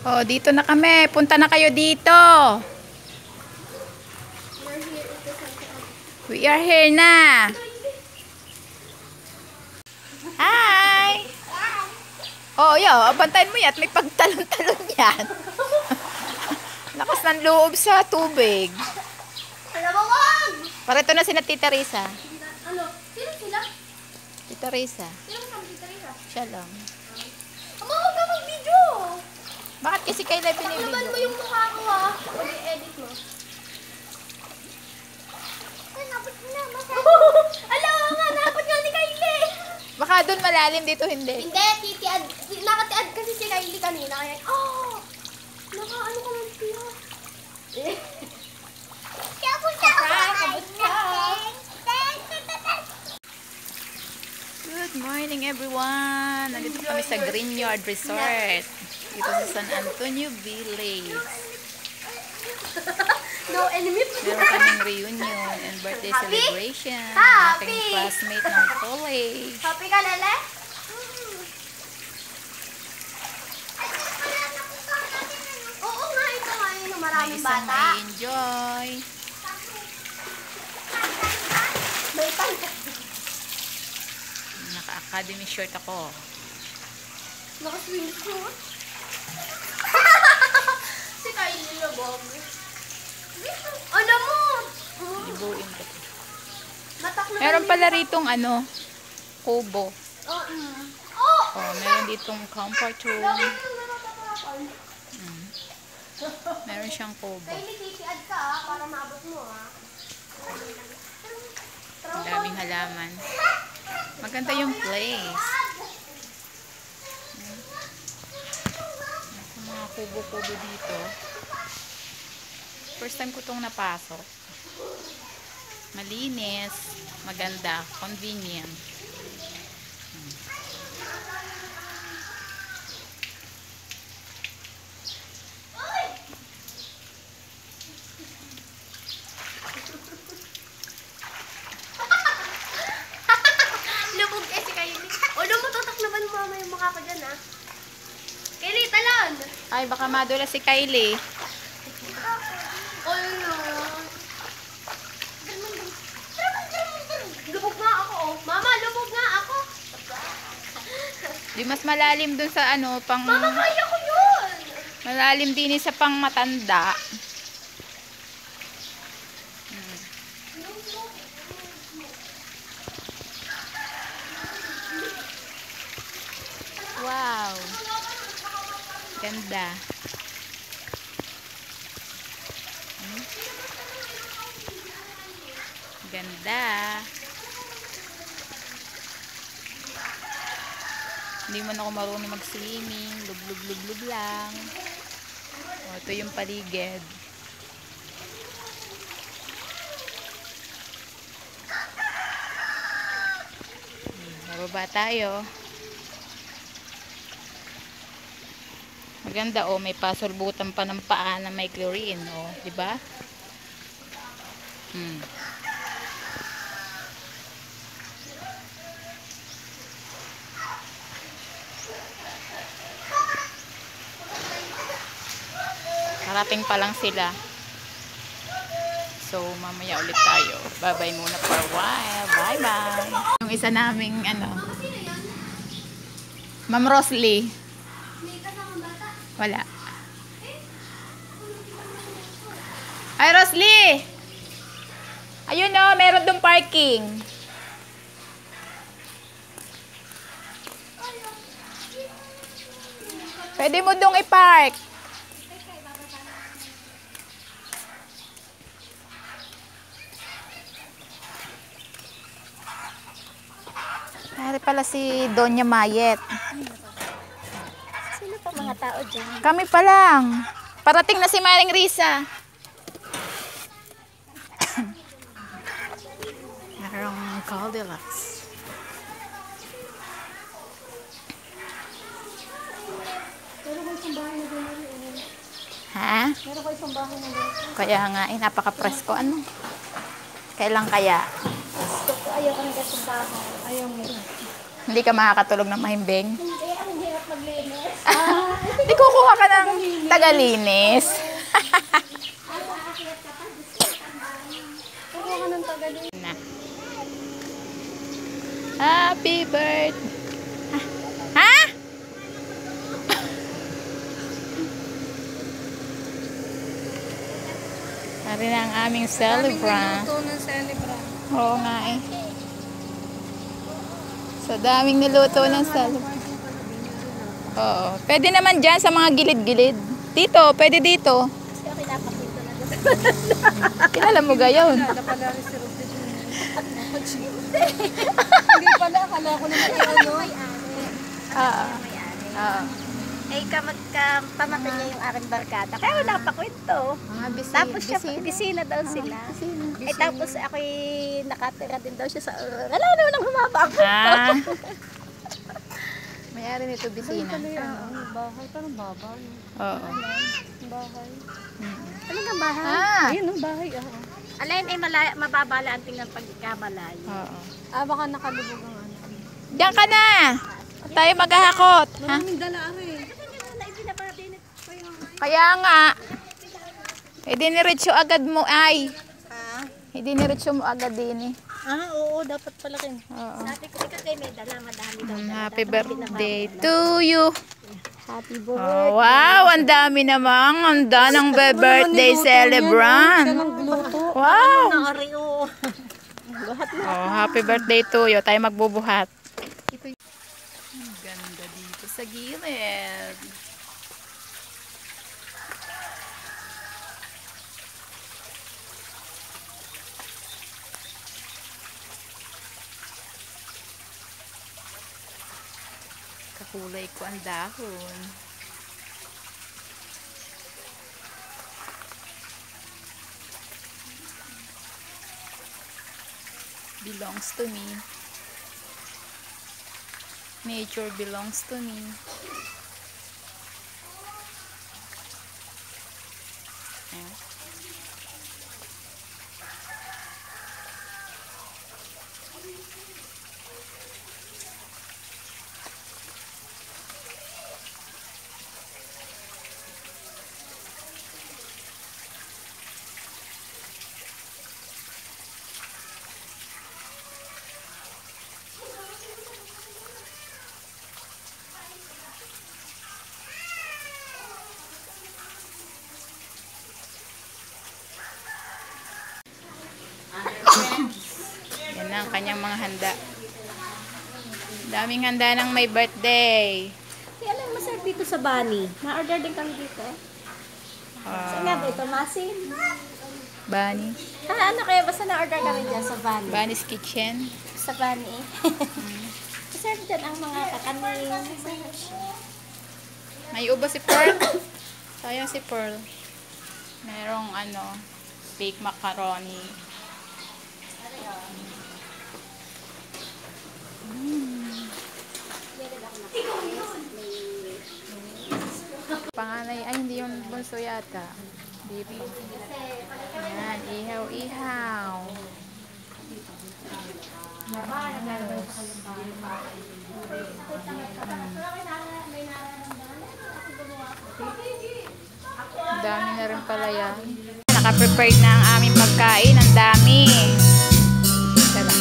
Oh, dito na kami. Punta na kayo dito. We are here na. Hi! Oh, yo, bantayan mo yan. May pagtalon-talon yan. Lakas ng loob sa tubig. Parito na si Tita Risa. Ano? Sino sila? Tita Risa. Sino kasama si Teresa? Siya lang. Ama, huwag ka mag-video! Bakit kasi kayo na Taklaban mo binibigyo? yung mukha ko ha. Huwag i-edit mo. Ay, napot mo na. Alam nga, napot nga ni Kylie. Baka doon malalim, dito hindi. Hindi, titiad. Nakatiad kasi si Kylie kanina. Kaya, naka-ano ka lang siya. Good morning everyone! Nandito kami sa Greenyard Resort. Dito sa San Antonio Village. No enemy. Meron kaming reunion and birthday Happy? celebration. Happy? Aking classmate ng college. Happy ka, Lele? Oo nga, ito nga yun. May Maraming isang bata. may enjoy. May pangkat. Naka-academy shirt ako. Naka-swing suit. Si Kylie na bog. Ano mo? Libuin ko. Matak na Meron pala ritong ano, kubo. Oh! Meron ditong comfort room. Lagi ka nang natatapan. Meron siyang kubo. Kylie, titiad ka ha, para maabot mo ha. Ang daming halaman. Maganda yung place. Mga kubo-kubo dito. First time ko itong napasok. Malinis, maganda, convenient. Lubog eh si Kylie. O, lumatutak naman mo mama yung mukha ko dyan ha. Kylie, talon! Ay, baka madula si Kylie. O, yun na. Lubog nga ako oh. Mama, lubog nga ako. Di mas malalim dun sa ano, pang... Mama, kaya ko yun! Malalim din sa pang matanda. Wow. Ganda. Ganda. Hindi man ako marunong mag-swimming. Lub-lub-lub-lub lang. O, ito yung paligid. Bababa tayo. Maganda oh, may pasulbutan pa ng paa na may chlorine oh, di ba? Karating pa lang sila. So, mamaya ulit tayo. Bye-bye muna for a while. Bye-bye. Yung isa naming ano, Ma'am Rosley. May kasama bata. Wala. Ay, Rosley! Ayun o, meron dong parking. Pwede mo dong i-park. Pare pala si Doña Mayet. Sino pa mga tao dyan? Kami pa lang. Parating na si Maring Risa. Merong Goldilocks. Meron ko isang bahay na doon. Ha? Meron ko isang bahay na doon. Kaya nga, napaka-presko. Ano? Kailan kaya? Gusto ko, ayaw ka nagkasundahan. Ayaw mo. Hindi ka makakatulog ng mahimbing? Hindi, ang hirap maglinis. Hindi kukuha ka ng tagalinis. Kukuha ka ng tagalinis. Na. Happy birthday. Ha? Ari na ang aming celebrant. Ito ng celebrant. Oo nga eh. So, daming niluto ng celebrant. Oo. Pwede naman dyan sa mga gilid-gilid. Dito, pwede dito. Kasi ako pinapakita na doon. Kilala mo gayon. Kilala pala rin si Rosy. Hindi pala, akala ko naman yung ano. Oo. Oo. Eh, pamangkin niya yung aking barkada. Kaya wala pa kwento. Tapos siya, bisina daw sila. Eh, tapos ako'y nakatira din daw siya sa... Wala naman ang humaba ang kwento. Mayari nito bisina. Bahay, parang babaw. Oo. Bahay. Ano nga bahay? Ayun, no, bahay. Alain ay mababala ang tingnan pagkabalay. Oo. Baka nakalubog ang ano. Diyan ka na! Tayo maghahakot. Ha? Maraming dala ari. Kaya nga. Idiniretso agad mo ay. Ha? Idiniretso mo agad din eh. Oo, dapat pala kin. Oo. Sabi ko, ikaw kayo may dala, madami daw. Happy birthday to you. Happy birthday. Oh, wow, ang dami namang handa ng birthday celebrant. Wow. Naari, oo. Oh, happy birthday to you. Tayo magbubuhat. Ang ganda dito sa gilid. Kakulay ko ang dahon. Belongs to me. Nature belongs to me. Ayan. Yan na ang kanyang mga handa. Daming handa ng may birthday. Kaya lang masarap dito sa Bani. Na-order din kami dito. Saan nga ba ito? Masin? Bunny. Ano kaya? Basta na-order kami dyan sa Bani. Bunny's Kitchen. Sa Bani. Masarap dyan ang mga kakanin. May ubo si Pearl. Sayang si Pearl. Merong ano, baked macaroni. Panganay, ay hindi yung bunso yata. Baby. Ayan, ihaw-ihaw. Ang dami na rin pala yan. Naka-prepared na ang aming pagkain. Ang dami. Tara.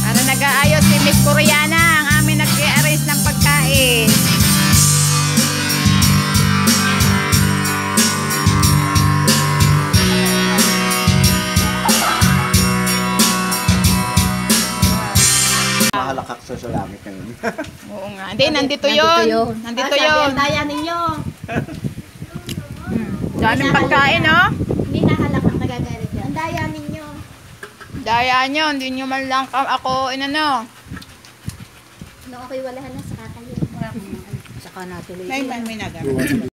Para nag-aayos si Miss Koreana, ang aming nag-arrange ng pagkain. Mahalakak sa salamit ngayon. Oo nga. Hindi, nandito yun. Nandito yun. Daya ninyo. Daming pagkain, no? Hindi nahalakak nagagalit yan. Ang daya ninyo. Daya nyo, hindi nyo man lang ako, inano. No, okay, walahan na sa kakayo. May nagamit.